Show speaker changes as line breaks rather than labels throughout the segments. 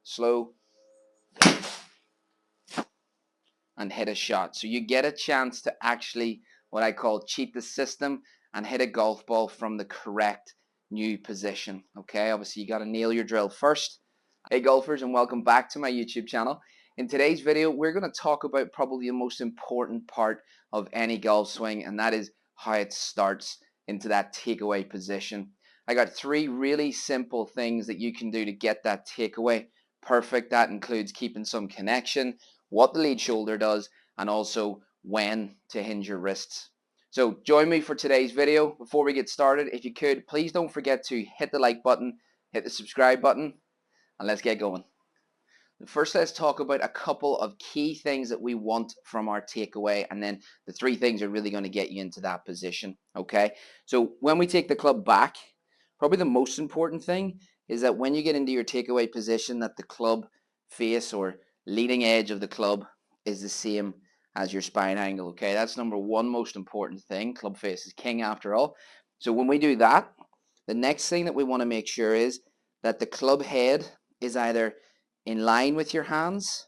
slow, and hit a shot. So you get a chance to actually, what I call, cheat the system and hit a golf ball from the correct new position. Okay, obviously you got to nail your drill first. Hey golfers, and welcome back to my YouTube channel. In today's video, we're going to talk about probably the most important part of any golf swing, and that is how it starts into that takeaway position. I got 3 really simple things that you can do to get that takeaway perfect. That includes keeping some connection, what the lead shoulder does, and also when to hinge your wrists. So join me for today's video. Before we get started, if you could, please don't forget to hit the like button, hit the subscribe button, and let's get going. First, let's talk about a couple of key things that we want from our takeaway, and then the 3 things are really going to get you into that position. Okay, so when we take the club back, probably the most important thing is that when you get into your takeaway position, that the club face or leading edge of the club is the same as your spine angle. Okay, that's number 1 most important thing. Club face is king after all. So when we do that, the next thing that we want to make sure is that the club head is either in line with your hands,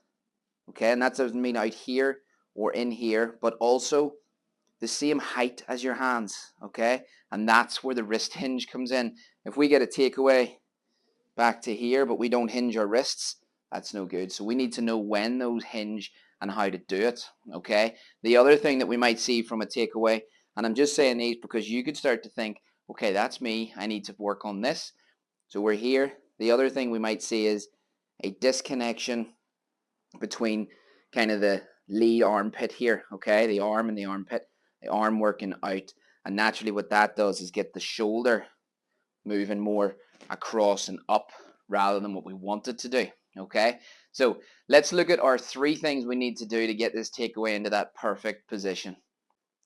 okay, and that doesn't mean out here or in here, but also the same height as your hands, okay, and that's where the wrist hinge comes in. If we get a takeaway back to here, but we don't hinge our wrists, that's no good. So we need to know when those hinge and how to do it, okay. The other thing that we might see from a takeaway, and I'm just saying these because you could start to think, okay, that's me, I need to work on this. So we're here. The other thing we might see is a disconnection between kind of the lead armpit here, okay, the arm and the armpit, the arm working out, and naturally what that does is get the shoulder moving more across and up rather than what we want it to do, okay. So let's look at our 3 things we need to do to get this takeaway into that perfect position.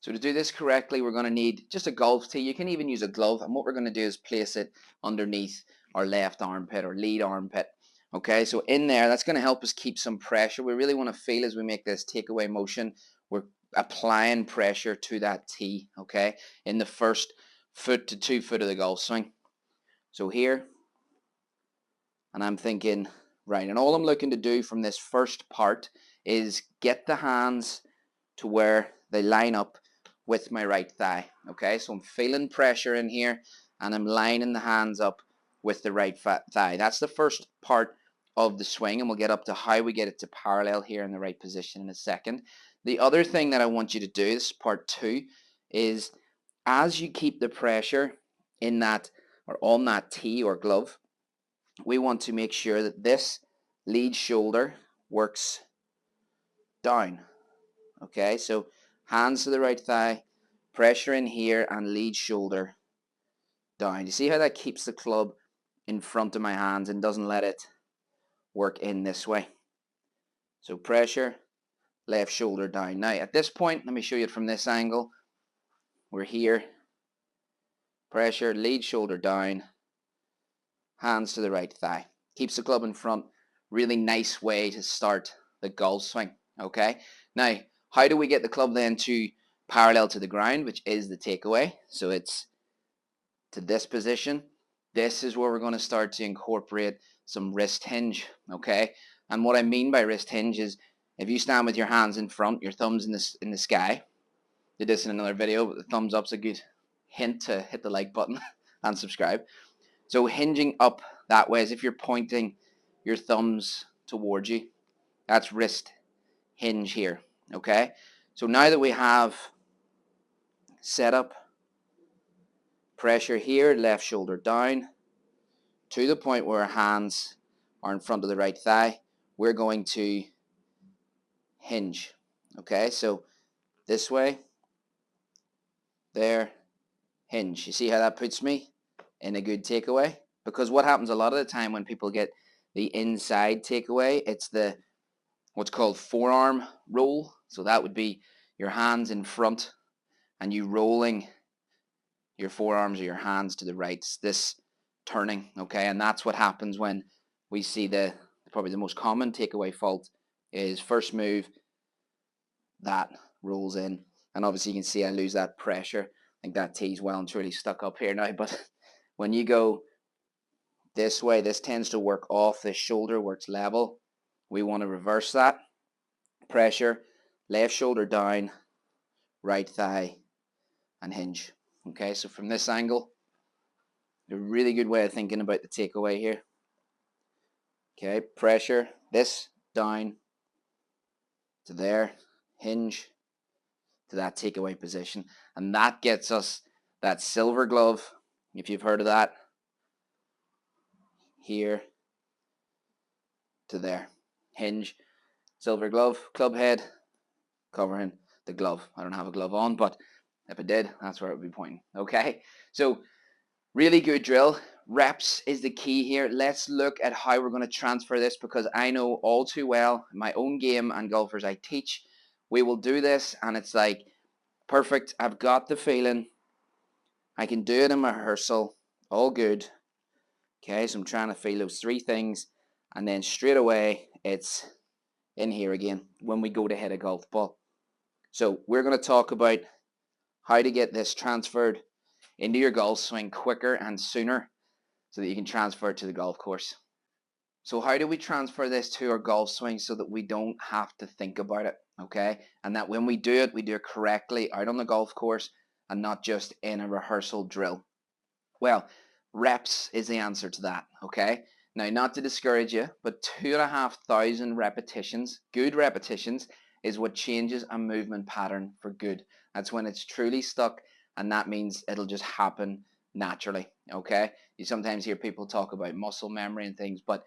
So to do this correctly, we're going to need just a golf tee. You can even use a glove, and what we're going to do is place it underneath our left armpit or lead armpit. Okay, so in there, that's going to help us keep some pressure. We really want to feel as we make this takeaway motion, we're applying pressure to that tee, okay, in the first foot to 2 foot of the golf swing. So here, and I'm thinking, right, and all I'm looking to do from this first part is get the hands to where they line up with my right thigh, okay, so I'm feeling pressure in here, and I'm lining the hands up with the right thigh. That's the first part of the swing, and we'll get up to how we get it to parallel here in the right position in a second. The other thing that I want you to do, this is part 2, is as you keep the pressure in that or on that tee or glove, we want to make sure that this lead shoulder works down. Okay, so hands to the right thigh, pressure in here, and lead shoulder down. You see how that keeps the club in front of my hands and doesn't let it work in this way. So pressure, left shoulder down. Now at this point, let me show you it from this angle. We're here, pressure, lead shoulder down, hands to the right thigh. Keeps the club in front. Really nice way to start the golf swing. Okay, now how do we get the club then to parallel to the ground, which is the takeaway? So it's to this position. This is where we're going to start to incorporate some wrist hinge, okay? And what I mean by wrist hinge is if you stand with your hands in front, your thumbs in the sky. Did this in another video, but the thumbs up's a good hint to hit the like button and subscribe. So hinging up that way as if you're pointing your thumbs towards you. That's wrist hinge here, okay? So now that we have set up, pressure here, left shoulder down, to the point where our hands are in front of the right thigh, we're going to hinge, okay? So this way, there, hinge. You see how that puts me in a good takeaway? Because what happens a lot of the time when people get the inside takeaway, it's the what's called forearm roll. So that would be your hands in front and you rolling your forearms or your hands to the right. This turning, okay? And that's what happens when we see probably the most common takeaway fault is first move, that rolls in. And obviously you can see I lose that pressure. I think that tee's well and truly stuck up here now. But when you go this way. This tends to work off this shoulder where it's level. We want to reverse that. Pressure, left shoulder down, right thigh, and hinge. Okay, so from this angle, a really good way of thinking about the takeaway here. Okay, pressure, this down to there, hinge to that takeaway position, and that gets us that silver glove, if you've heard of that, here to there, hinge, silver glove, club head covering the glove. I don't have a glove on, but if I did, that's where it would be pointing. Okay, so really good drill. Reps is the key here. Let's look at how we're going to transfer this, because I know all too well in my own game and golfers I teach, we will do this and it's like, perfect, I've got the feeling, I can do it in my rehearsal, all good. Okay, so I'm trying to feel those three things, and then straight away it's in here again when we go to hit a golf ball. So we're going to talk about how to get this transferred into your golf swing quicker and sooner so that you can transfer it to the golf course. So how do we transfer this to our golf swing so that we don't have to think about it, okay? And that when we do it correctly out on the golf course and not just in a rehearsal drill. Well, reps is the answer to that, okay? Now, not to discourage you, but 2,500 repetitions, good repetitions, is what changes a movement pattern for good. That's when it's truly stuck, and that means it'll just happen naturally, okay? You sometimes hear people talk about muscle memory and things, but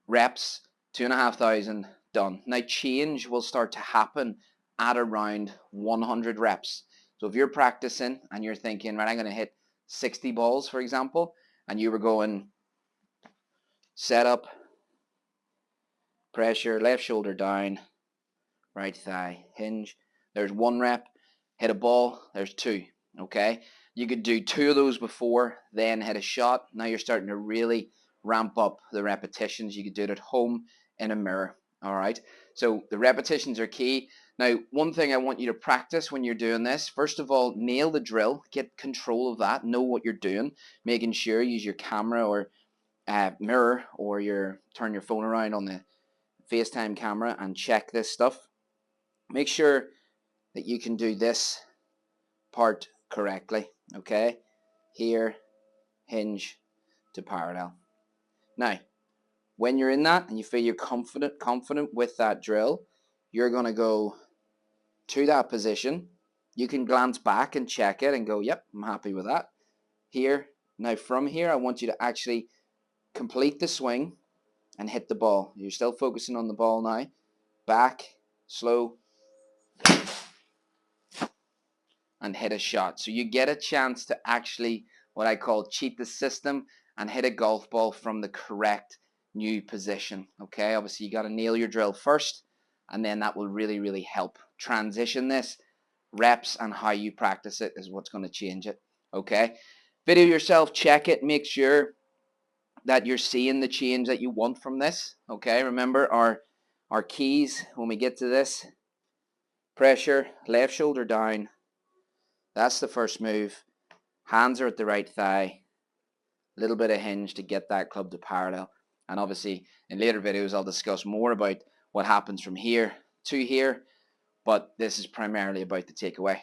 reps, 2,500 done. Now, change will start to happen at around 100 reps. So if you're practicing and you're thinking, right, I'm going to hit 60 balls, for example, and you were going set up, pressure, left shoulder down, right thigh, hinge. There's 1 rep. Hit a ball, there's 2, okay? You could do 2 of those before, then hit a shot. Now you're starting to really ramp up the repetitions. You could do it at home in a mirror, all right? So the repetitions are key. Now, one thing I want you to practice when you're doing this, first of all, nail the drill, get control of that, know what you're doing, making sure, use your camera or mirror, or turn your phone around on the FaceTime camera and check this stuff. Make sure that you can do this part correctly, okay? Here, hinge to parallel. Now, when you're in that and you feel you're confident with that drill, you're going to go to that position. You can glance back and check it and go, yep, I'm happy with that. Here, now from here, I want you to actually complete the swing and hit the ball. You're still focusing on the ball now. Back, slow, and hit a shot. So you get a chance to actually, what I call, cheat the system and hit a golf ball from the correct new position. Okay, obviously you got to nail your drill first, and then that will really, really help transition this. Reps and how you practice it is what's going to change it. Okay, video yourself, check it, make sure that you're seeing the change that you want from this. Okay, remember our keys when we get to this: pressure, left shoulder down. That's the first move. Hands are at the right thigh. A little bit of hinge to get that club to parallel. And obviously, in later videos, I'll discuss more about what happens from here to here. But this is primarily about the takeaway.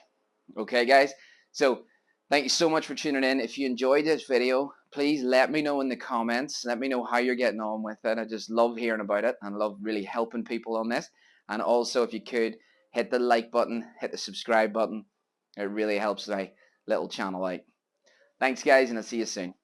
Okay, guys? So, thank you so much for tuning in. If you enjoyed this video, please let me know in the comments. Let me know how you're getting on with it. I just love hearing about it and love really helping people on this. And also, if you could, hit the like button, hit the subscribe button. It really helps my little channel out. Thanks, guys, and I'll see you soon.